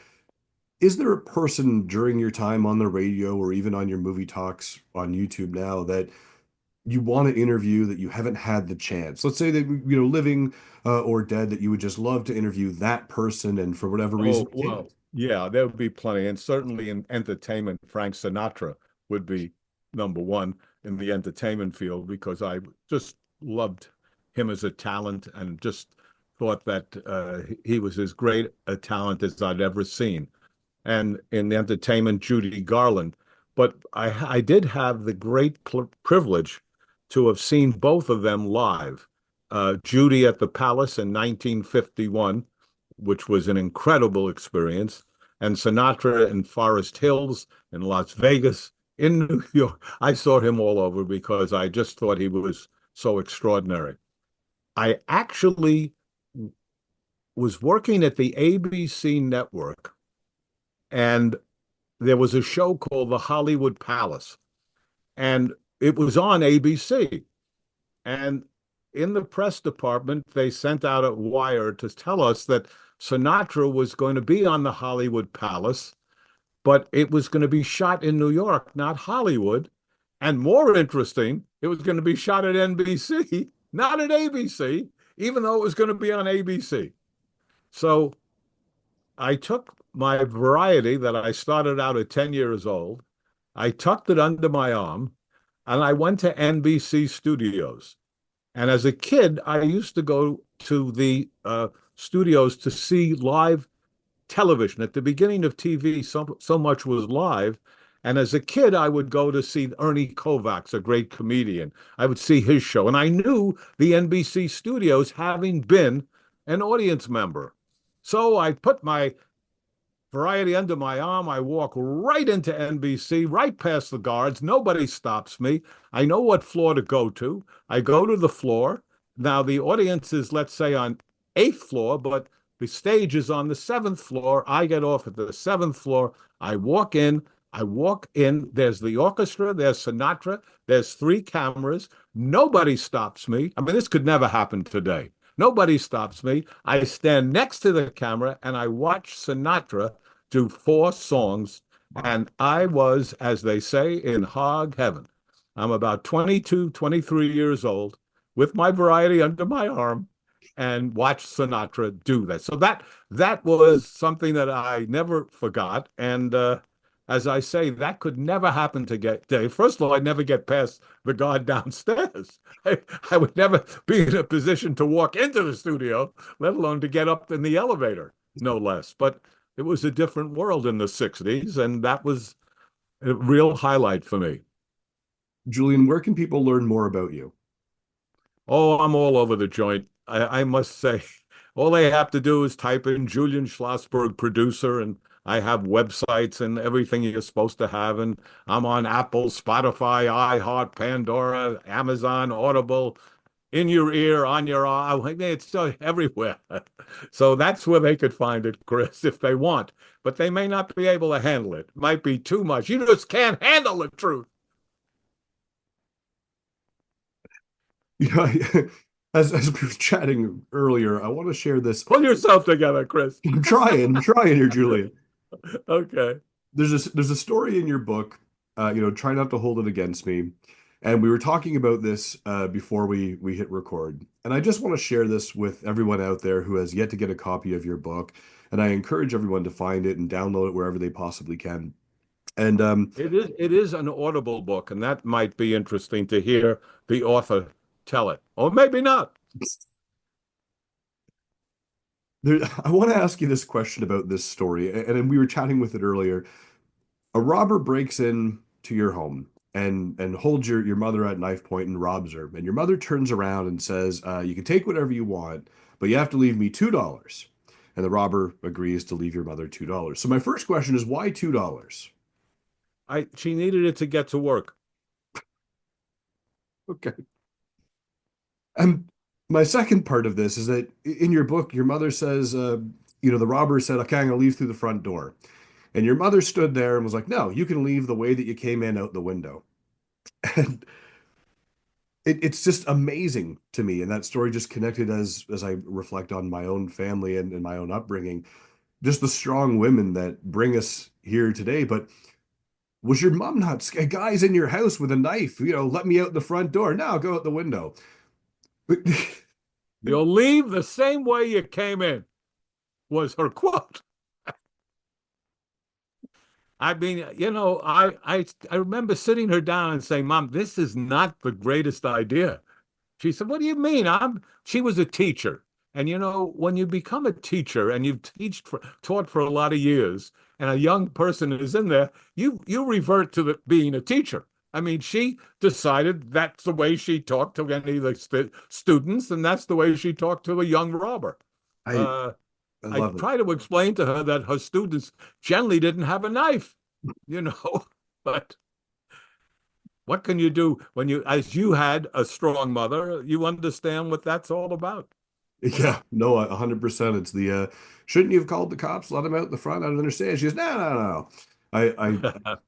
is there a person during your time on the radio or even on your movie talks on YouTube now that you want to interview that you haven't had the chance? Let's say that, living or dead, that you would just love to interview that person, and for whatever reason, Oh, well, yeah, there would be plenty. And certainly in entertainment, Frank Sinatra would be number one in the entertainment field because I just loved him as a talent and just thought that he was as great a talent as I'd ever seen. And in the entertainment, Judy Garland. But I did have the great privilege to have seen both of them live. Judy at the Palace in 1951, which was an incredible experience, and Sinatra in Forest Hills, in Las Vegas, in New York. I saw him all over because I just thought he was so extraordinary. I actually was working at the ABC network, and there was a show called The Hollywood Palace, and it was on ABC. And in the press department, they sent out a wire to tell us that Sinatra was going to be on the Hollywood Palace, but it was going to be shot in New York, not Hollywood. And more interesting, it was going to be shot at NBC, not at ABC, even though it was going to be on ABC. So I took my variety that I started out at 10 years old, I tucked it under my arm, and I went to NBC studios. And as a kid, I used to go to the studios to see live television. At the beginning of TV, so much was live. And as a kid, I would go to see Ernie Kovacs, a great comedian. I would see his show. And I knew the NBC studios, having been an audience member. So I put my variety under my arm. I walk right into NBC, right past the guards. Nobody stops me. I know what floor to go to. I go to the floor. Now, the audience is, let's say, on 8th floor, but the stage is on the 7th floor. I get off at the 7th floor. I walk in. There's the orchestra. There's Sinatra. There's 3 cameras. Nobody stops me. I mean, this could never happen today. Nobody stops me. I stand next to the camera and I watch Sinatra do 4 songs. And I was, as they say, in hog heaven. I'm about 22, 23 years old with my variety under my arm and watched Sinatra do that. So that was something that I never forgot. And as I say, that could never happen today. First of all, I'd never get past the guard downstairs. I would never be in a position to walk into the studio, let alone to get up in the elevator, no less. But It was a different world in the 60s, and that was a real highlight for me. Julian, where can people learn more about you? Oh, I'm all over the joint. I must say, all they have to do is type in Julian Schlossberg producer, and I have websites and everything you're supposed to have. And I'm on Apple, Spotify, iHeart, Pandora, Amazon, Audible, in your ear, on your eye. It's everywhere. So that's where they could find it, Chris, if they want. But they may not be able to handle it. Might be too much. You just can't handle the truth. Yeah, as we were chatting earlier, I want to share this. Pull yourself together, Chris. I'm trying here, Julian. Okay. There's a story in your book, try not to hold it against me. And we were talking about this before we hit record. And I just want to share this with everyone out there who has yet to get a copy of your book. And I encourage everyone to find it and download it wherever they possibly can. And It is an Audible book, and that might be interesting to hear the author tell it. Or maybe not. I want to ask you this question about this story. And we were chatting with it earlier. A robber breaks in to your home and holds your mother at knife point and robs her. And your mother turns around and says, "You can take whatever you want, but you have to leave me $2." And the robber agrees to leave your mother $2. So my first question is, why $2? She needed it to get to work. Okay. And my second part of this is that in your book, your mother says, the robber said, "Okay, I'm going to leave through the front door." And your mother stood there and was like, "No, you can leave the way that you came in out the window." And it's just amazing to me. And that story just connected as I reflect on my own family and my own upbringing, just the strong women that bring us here today. But was your mom not scared? Guys in your house with a knife, let me out the front door. No, go out the window. But You'll leave the same way you came in, was her quote. I mean, I remember sitting her down and saying, "Mom, this is not the greatest idea." She said, "What do you mean?" She was a teacher. And when you become a teacher and you've taught for a lot of years, and a young person is in there, you revert to being a teacher. I mean, she decided that's the way she talked to any of the students, and that's the way she talked to a young robber. I Uh, I I love it. try to explain to her that her students generally didn't have a knife, you know, but what can you do when as you had a strong mother, you understand what that's all about. Yeah, no, 100%. It's shouldn't you have called the cops? Let them out the front. I don't understand. She goes, "No, no, no."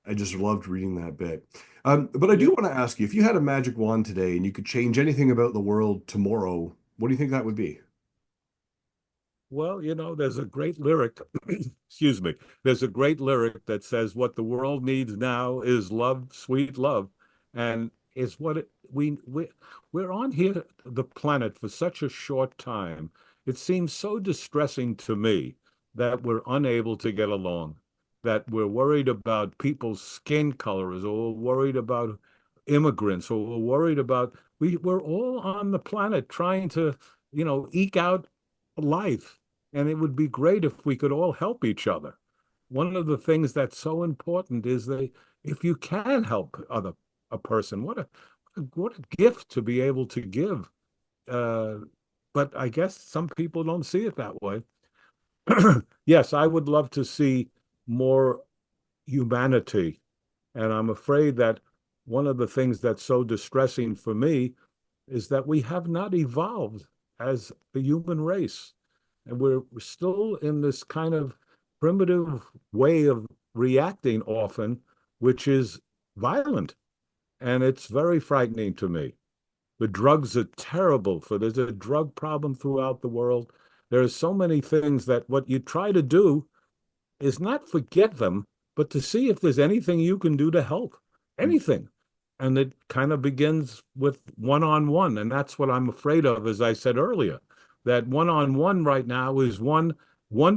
I just loved reading that bit. But I do Yeah. want to ask you, if you had a magic wand today and you could change anything about the world tomorrow, what do you think that would be? Well, there's a great lyric, excuse me, there's a great lyric that says what the world needs now is love, sweet love. And is what we're on here, the planet, for such a short time. It seems so distressing to me that we're unable to get along, that we're worried about people's skin colors, or we're worried about immigrants, or we're worried about, we're all on the planet trying to, eke out life. And it would be great if we could all help each other. One of the things that's so important is if you can help a person, what a gift to be able to give. Uh, but I guess some people don't see it that way. Yes, I would love to see more humanity. And I'm afraid that one of the things that's so distressing for me is that we have not evolved as a human race. And we're still in this kind of primitive way of reacting often, which is violent. And it's very frightening to me. The drugs are terrible, for there's a drug problem throughout the world. There are so many things that what you try to do is not forget them, but to see if there's anything you can do to help. Anything. And it kind of begins with one-on-one. And that's what I'm afraid of, as I said earlier, that one-on-one right now is one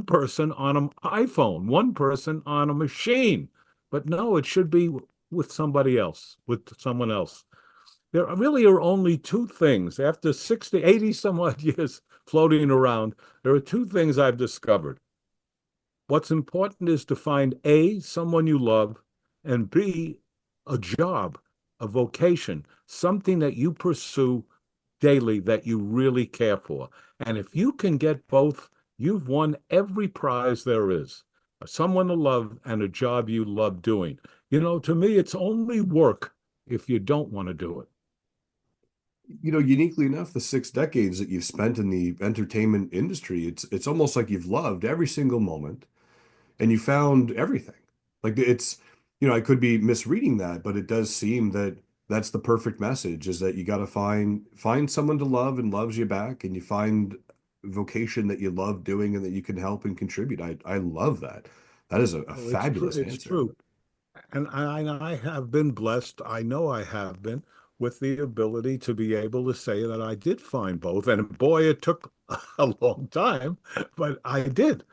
person on an iPhone, one person on a machine. But no, it should be with somebody else, with someone else. There really are only two things after 60, 80 some odd years floating around. There are two things I've discovered. What's important is to find A, someone you love, and B, a job, a vocation, something that you pursue daily that you really care for. And if you can get both, you've won every prize there is. Someone to love and a job you love doing. To me, it's only work if you don't want to do it. Uniquely enough, the 6 decades that you've spent in the entertainment industry, it's almost like you've loved every single moment and you found everything. Like I could be misreading that, but it does seem that that's the perfect message is that you got to find someone to love and loves you back, and you find vocation that you love doing and that you can help and contribute. I love that. That is a Oh, it's true. fabulous It's answer. true. And I have been blessed, I know I have been, with the ability to be able to say that I did find both. And boy, it took a long time, but I did.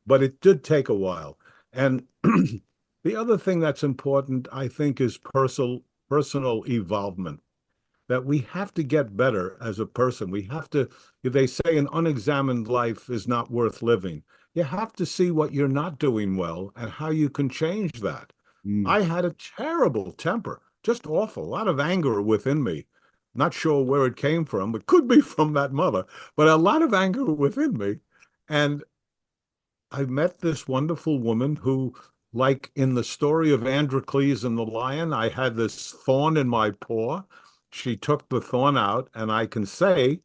But it did take a while. And the other thing that's important, I think, is personal evolvement, that we have to get better as a person. We have to, they say an unexamined life is not worth living. You have to see what you're not doing well and how you can change that. Mm. I had a terrible temper, just awful, a lot of anger within me. Not sure where it came from. It could be from that mother, but a lot of anger within me. And I met this wonderful woman who, like in the story of Androcles and the lion, I had this thorn in my paw. She took the thorn out, and I can say,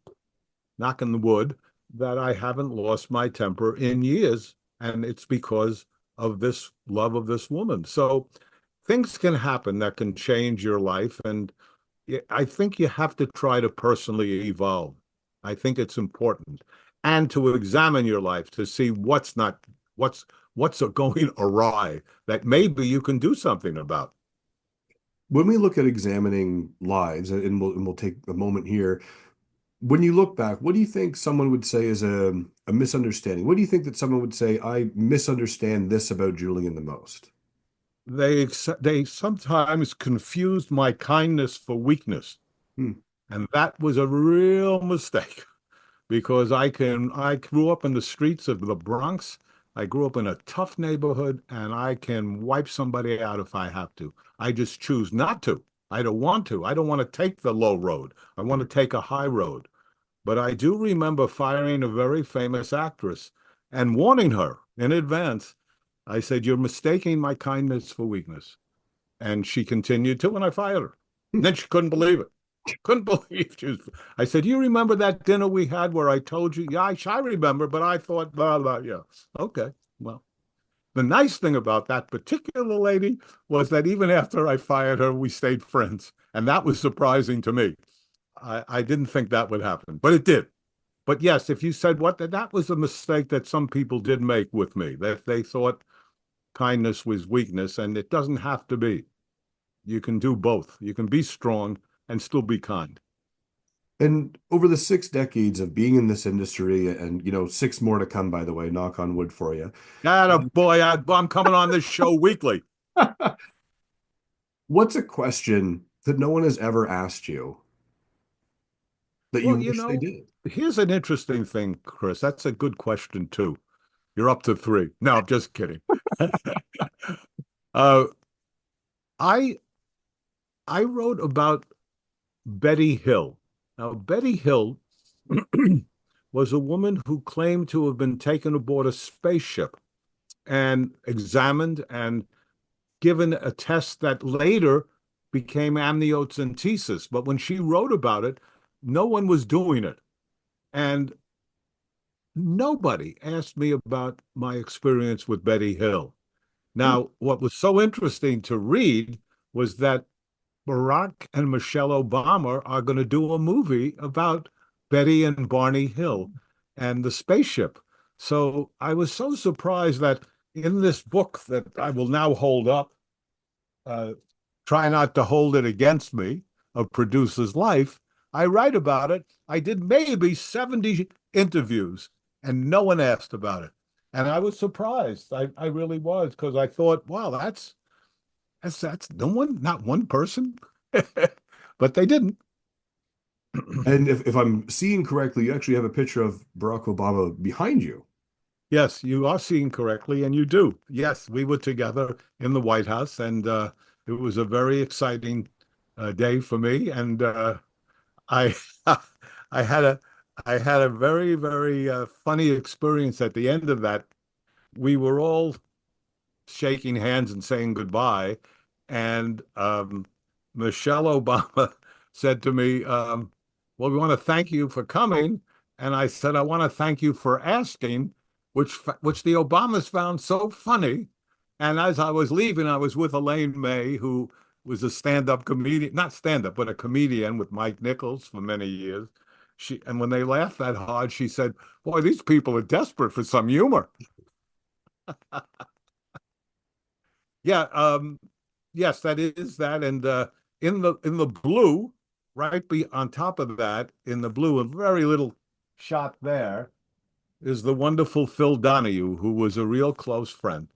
knock on the wood, that I haven't lost my temper in years. And it's because of this love of this woman. So things can happen that can change your life. And I think you have to try to personally evolve. I think it's important. And to examine your life to see what's what's going awry that maybe you can do something about. When we look at examining lives, and we'll take a moment here. When you look back, what do you think someone would say is a misunderstanding? What do you think that someone would say, I misunderstand this about Julian the most? They sometimes confused my kindness for weakness, Hmm. and that was a real mistake. Because I grew up in the streets of the Bronx. I grew up in a tough neighborhood, and I can wipe somebody out if I have to. I just choose not to. I don't want to. I don't want to take the low road. I want to take a high road. But I do remember firing a very famous actress and warning her in advance. I said, "You're mistaking my kindness for weakness." And she continued to, and I fired her. And then she couldn't believe it. Couldn't believe she was. I said, "You remember that dinner we had where I told you?" Yeah, I remember, but I thought, blah, blah, yeah. Okay. Well, the nice thing about that particular lady was that even after I fired her, we stayed friends. And that was surprising to me. I didn't think that would happen, but it did. But yes, if you said what, that was a mistake that some people did make with me, that they thought kindness was weakness, and it doesn't have to be. You can do both. You can be strong and still be kind. And over the 6 decades of being in this industry, and six more to come, by the way, knock on wood for you. Boy, I'm coming on this show weekly. What's a question that no one has ever asked you that you Well, wish they did? here's an interesting thing, Chris. That's a good question too. You're up to three. No, I'm just kidding. uh, I I wrote about Betty Hill. Now, Betty Hill was a woman who claimed to have been taken aboard a spaceship and examined and given a test that later became amniocentesis. But when she wrote about it, no one was doing it. And nobody asked me about my experience with Betty Hill. Now, what was so interesting to read was that Barack and Michelle Obama are going to do a movie about Betty and Barney Hill and the spaceship. So I was so surprised that in this book that I will now hold up, uh, try not to hold it against me, of Producer's Life, I write about it. I did maybe 70 interviews and no one asked about it. And I was surprised. I really was, because I thought, wow, that's no one, not one person. But they didn't. And if I'm seeing correctly, you actually have a picture of Barack Obama behind you. Yes, you are seeing correctly, and you do. Yes, we were together in the White House, and it was a very exciting day for me. And I, I had a, I had a very, very funny experience at the end of that. We were all shaking hands and saying goodbye. And Michelle Obama said to me, well, we want to thank you for coming. And I said, I want to thank you for asking, which the Obamas found so funny. And as I was leaving, I was with Elaine May, who was a stand-up comedian, not stand-up, but a comedian with Mike Nichols for many years. And when they laughed that hard, she said, boy, these people are desperate for some humor. Yeah, yes, that is that. And in the blue, right be on top of that, in the blue, a very little shot there is the wonderful Phil Donahue, who was a real close friend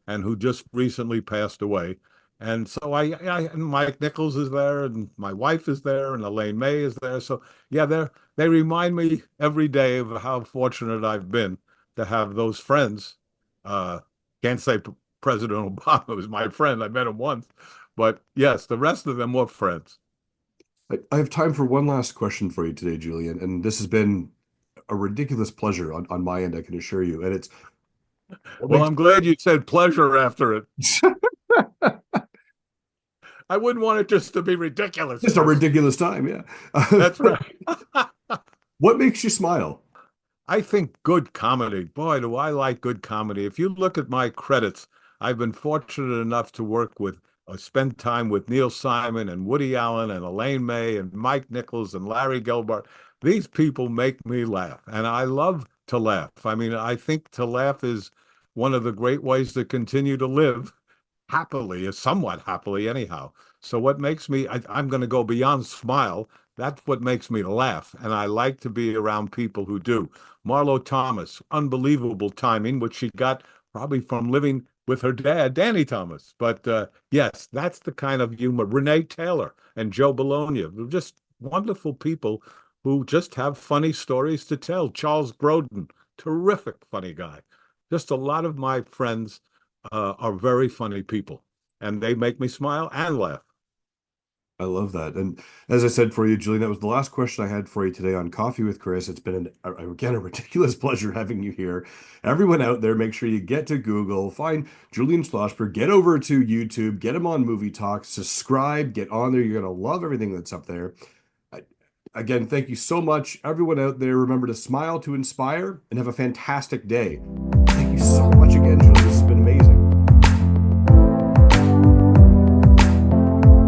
and who just recently passed away. And so and Mike Nichols is there, and my wife is there, and Elaine May is there. So yeah, they remind me every day of how fortunate I've been to have those friends. Uh, can't say President Obama was my friend. I met him once, but yes, the rest of them were friends. I have time for one last question for you today, Julian, and this has been a ridiculous pleasure on my end, I can assure you. And it's what Well, makes I'm glad you said pleasure after it. I wouldn't want it just to be ridiculous, just a Chris. ridiculous time, yeah. That's right. What makes you smile? I think good comedy. Boy, do I like good comedy. If you look at my credits, I've been fortunate enough to work with or spend time with Neil Simon and Woody Allen and Elaine May and Mike Nichols and Larry Gilbert. These people make me laugh, and I love to laugh. I mean, I think to laugh is one of the great ways to continue to live happily, or somewhat happily anyhow. So what makes me, I'm going to go beyond smile. That's what makes me laugh. And I like to be around people who do. Marlo Thomas, unbelievable timing, which she got probably from living with her dad, Danny Thomas. But yes, that's the kind of humor. Renee Taylor and Joe Bologna, they're just wonderful people who just have funny stories to tell. Charles Grodin, terrific funny guy. Just a lot of my friends are very funny people, and they make me smile and laugh. I love that. And as I said for you, Julian, that was the last question I had for you today on Coffee with Chris. It's been, again, a ridiculous pleasure having you here. Everyone out there, make sure you get to Google, find Julian Schlossberg, get over to YouTube, get him on Movie Talk, subscribe, get on there. You're going to love everything that's up there. I- Again, thank you so much. Everyone out there, remember to smile to inspire and have a fantastic day. Thank you so much again, Julian.